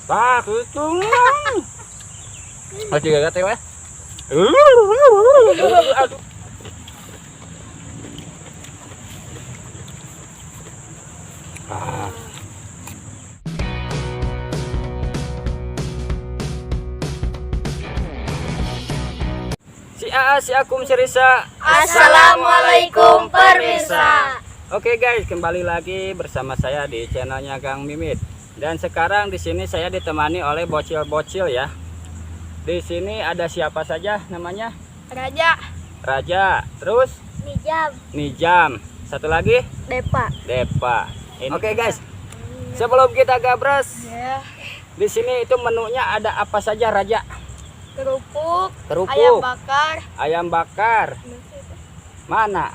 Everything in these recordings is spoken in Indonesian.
Tak kutung. Masih gak tewe? Si A, si Akum, si Risa. Assalamualaikum pemirsa. Oke guys, kembali lagi bersama saya di channelnya Kang Mimit. Dan sekarang di sini saya ditemani oleh bocil-bocil ya. Di sini ada siapa saja namanya? Raja. Raja, terus Nijam. Nijam, satu lagi Depa. Depa. Oke guys, sebelum kita gabres, Ya. di sini itu menunya ada apa saja Raja? Kerupuk. Kerupuk. Ayam bakar. Ayam bakar. Mana?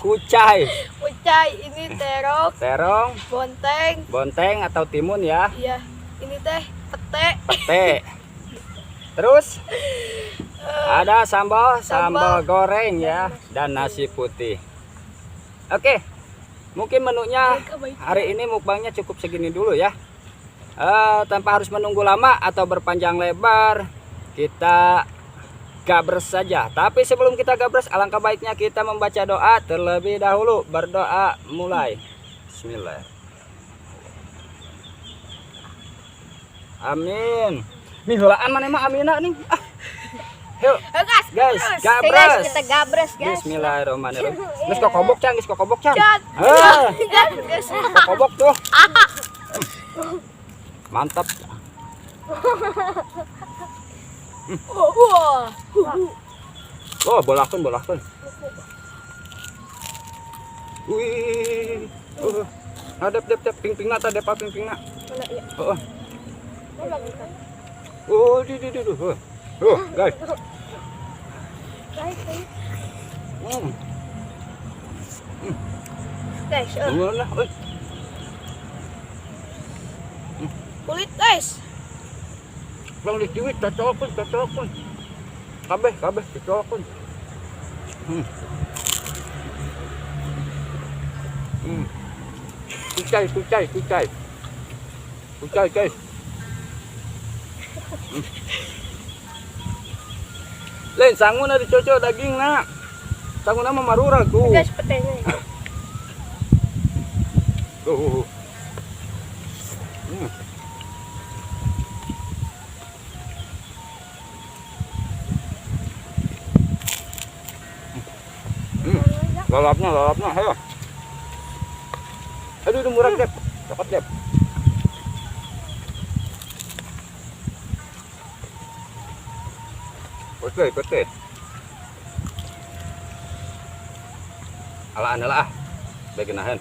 Kucai. Ucai. Ini terong. Terong. Bonteng. Bonteng atau timun ya. Iya. Ini teh pete. Pete. Terus ada sambal goreng ya, dan nasi putih. Oke, mungkin menunya hari ini mukbangnya cukup segini dulu ya. Tanpa harus menunggu lama atau berpanjang lebar, kita gabres saja. Tapi sebelum kita gabres, alangkah baiknya kita membaca doa terlebih dahulu. Berdoa mulai. Bismillah. Amin. Nih helaan mana mah amina nih. Yuk. Guys, gabres. Kita gabres, guys. Bismillahirrahmanirrahim. Geus kokobok can, geus kokobok can. Guys. Kokobok tuh. Mantap. Oh, bolakun. Wih. Dep ping-pingna ta depa ping-pingna. Heeh. Oh, di. Guys. Guys, Lah, euy. kulit guys. Bang dikiwit cocokun. Kabeh cocokun. Kucai guys. Lain sanguna dicocok dagingna. Sanguna mah marura ku. Guys, petenya. Tuh. Lalapnya, ayo. Aduh, itu murah Dep. Dapat Dep. Pete. Ala ah. Baginahan.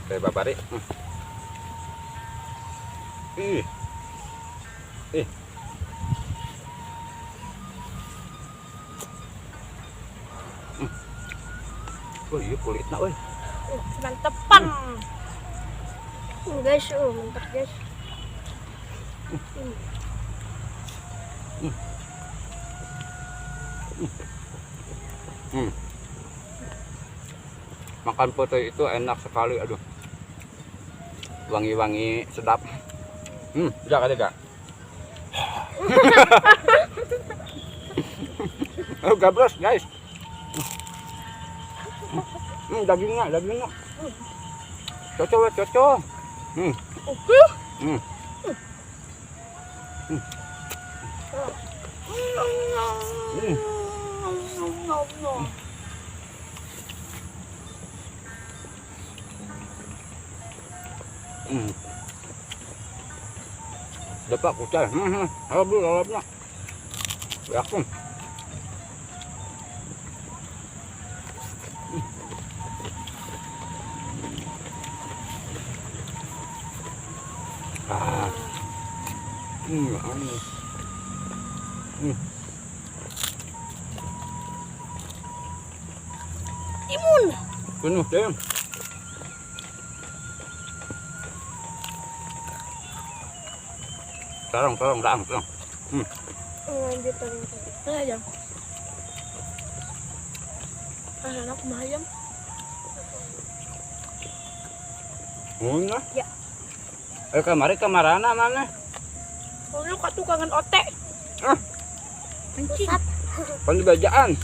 Kayak babari. Ih. Oh iya kulitnya euy. Mantepan. Guys, mantap guys. Makan pete itu enak sekali, aduh. Wangi-wangi sedap. Jaga Kak. Oh, gabres, guys. Dagingnya. Cocok. Dapat kucai. Lalapnya. Yakin. Timun. Penuh deh. Tolong. Lanjut tadi. Ayam. Enak mah ayam. Muna. Ya. Kamarana mana? Oh, lu kak tukangan otek. Ah, Anjing. pan di bajaan.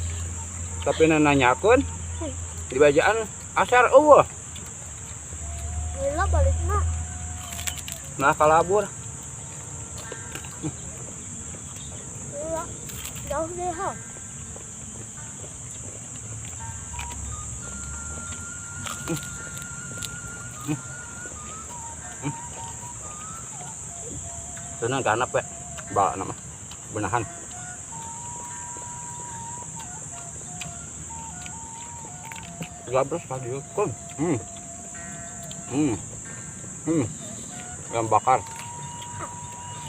Tapi nanyakeun di bajaan asar eueuh. Lila balik na. Nah kalabur. Lila. Jauh deh ha. Tenan ganap we. Ba nama. Benahan. Gabres lagi kun. Yang bakar.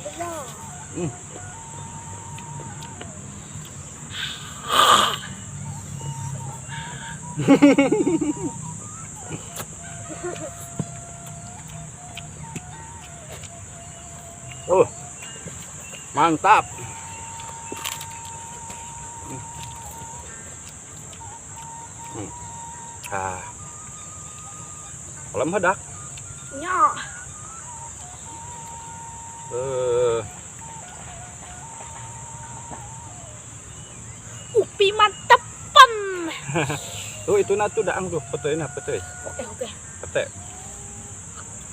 Benar. Mantap. Kolam hadak. Nya. Upi mantepan. Tuh itu tuh daang tuh, peteuy. Oke. Pete.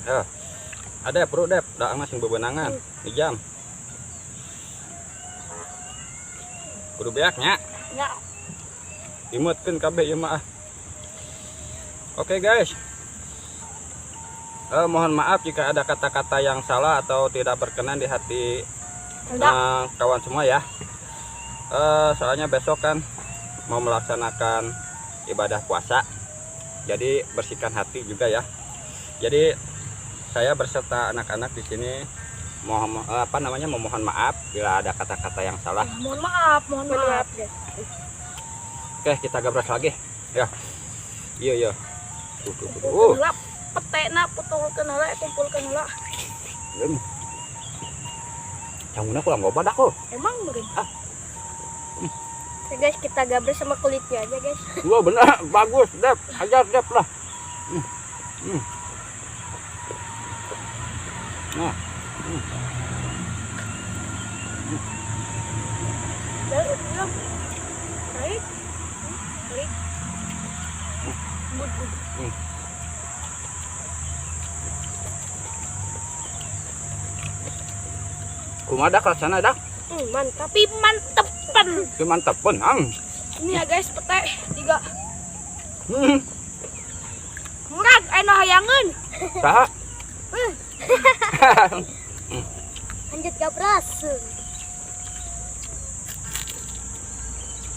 Ya. Ada perut dep, daang masing bebenangan. Di jam. Kudu beaknya. Nya. Imutkeun kabeh ieu mah. Oke guys. Mohon maaf jika ada kata-kata yang salah atau tidak berkenan di hati kawan semua ya. Soalnya besok kan mau melaksanakan ibadah puasa. Jadi bersihkan hati juga ya. Jadi saya berserta anak-anak di sini memohon maaf bila ada kata-kata yang salah. Mohon maaf guys. Oke, kita gabras lagi. Ya. Iya. Gelap petena putulkeun heula kumpulkeun heula. Canguna kurang loba dah kok. Emang beureum. Oke guys, kita gabres sama kulitnya aja guys. Wah benar, bagus, Dep. Ajar Dep lah. Nah. Belum. Tarik. Bud. Kumaha rasana dak? Mantap. Tapi mantepan. Itu mantap pun, Ini ya guys, pete 3. Murag anu hayangeun. Saha? Lanjut gabras.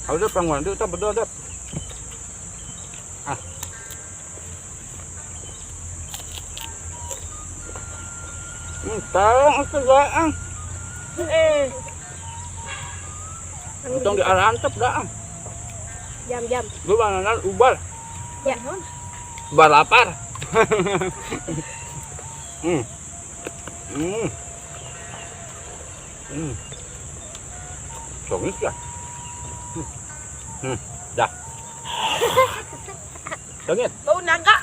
Udah pangwan itu tak betul Dep. Tolong itu daang. Untung di arah antep daang. Jam. Lu bananan ubal. Ya. Ubal lapar. Songis ya. Dah. Dengit. Bau naga.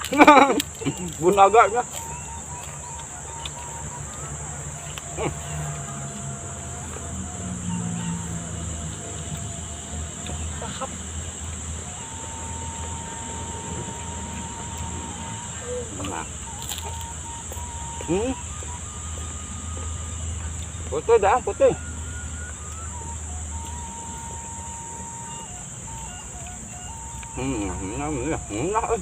Bun agaknya. Tahap. Nah. Putih dah, putih. Enak.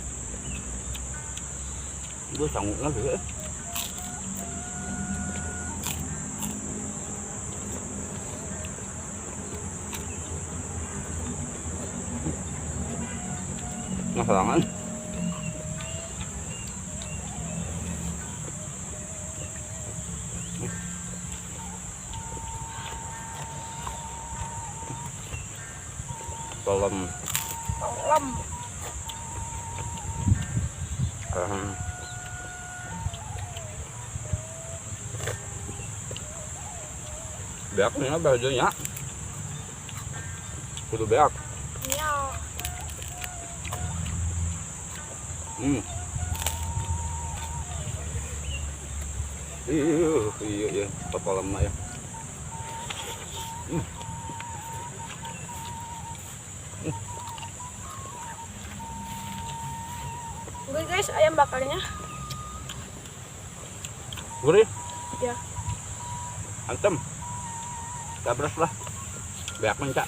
Gue sanggup lagi ya. Nah, halangan. Kolam. Beak nih bajunya. Kudu beak. Ya. Iya, apa lemah ya. Oke guys, ayam bakarnya. Gurih, Ya. antem. Tabras lah. Banyak mencak.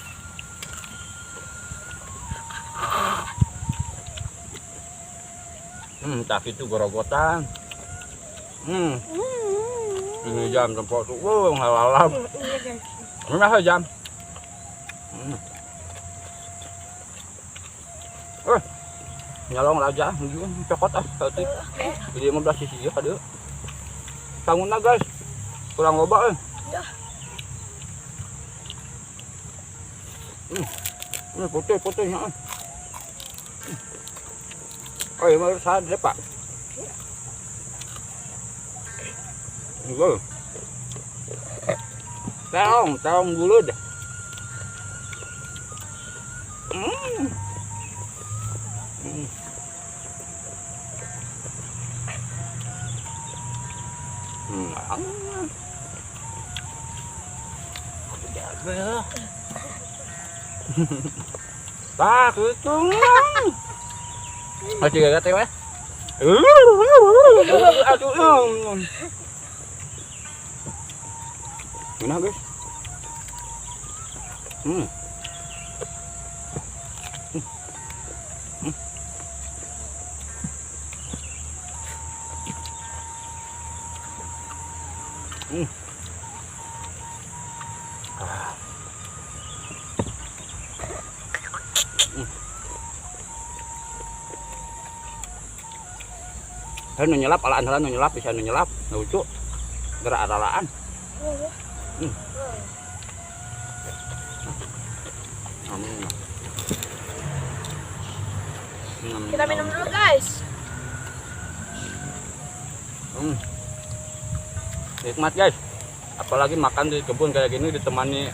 Tak itu gorogotan. Ini jam tempat tuh, halalam. Iya guys. Mana jam? Nyalong aja, cokot tadi. Jadi 15 sisi ya ada. Tanggunna guys, kurang loba Ya. Ini putih-putihnya. Oh iya, mau sadar pak. Terong dulu deh. Tak itu. Masih gak kata ya? Aduh. Mana guys? Saya nyelap alaan salah nyelap bisa nyelap lucu gerak alaan. Kita minum dulu guys. Nikmat guys, apalagi makan di kebun kayak gini ditemani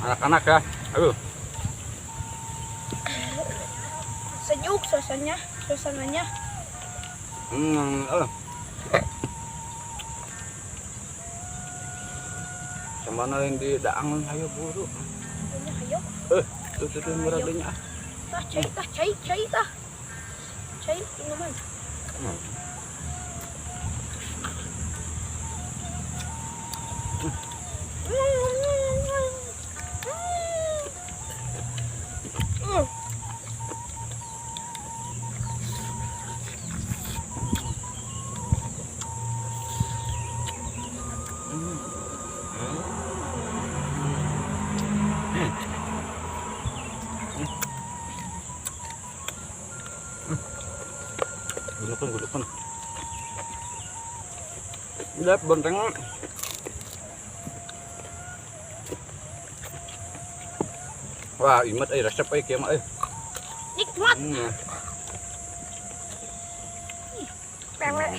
anak-anak ya. Aduh. Sejuk suasananya. Sama yang di daang ayo buru. Ayo. Tuh beradinya. Cai minuman. Gudukan. Udah benteng. Wah, imat resep kieu mah Nikmat. Pewe.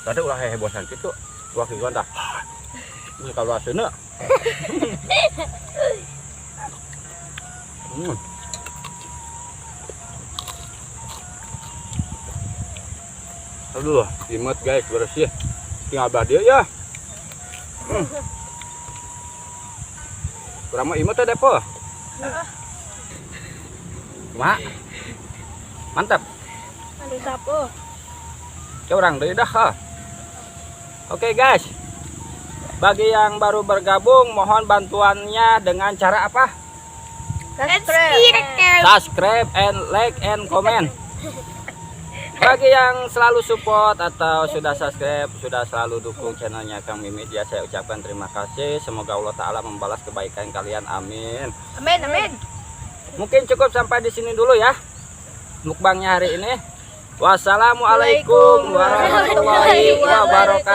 Tadi ulah hebosan gitu. Wah kieu tah. Ini kalau aseuna. Aduh, imut guys bersih. Tinggal badia ya. Kurang mah imut teh depo. Mak. Mantap. Mantap oh. Curang deui dah. Oke guys, bagi yang baru bergabung mohon bantuannya dengan cara apa? Subscribe and like and comment. Bagi yang selalu support atau sudah subscribe, sudah selalu dukung channelnya Kang Mimit ya, saya ucapkan terima kasih. Semoga Allah Ta'ala membalas kebaikan kalian, amin. Amin. Mungkin cukup sampai di sini dulu ya mukbangnya hari ini. Wassalamualaikum warahmatullahi wabarakatuh.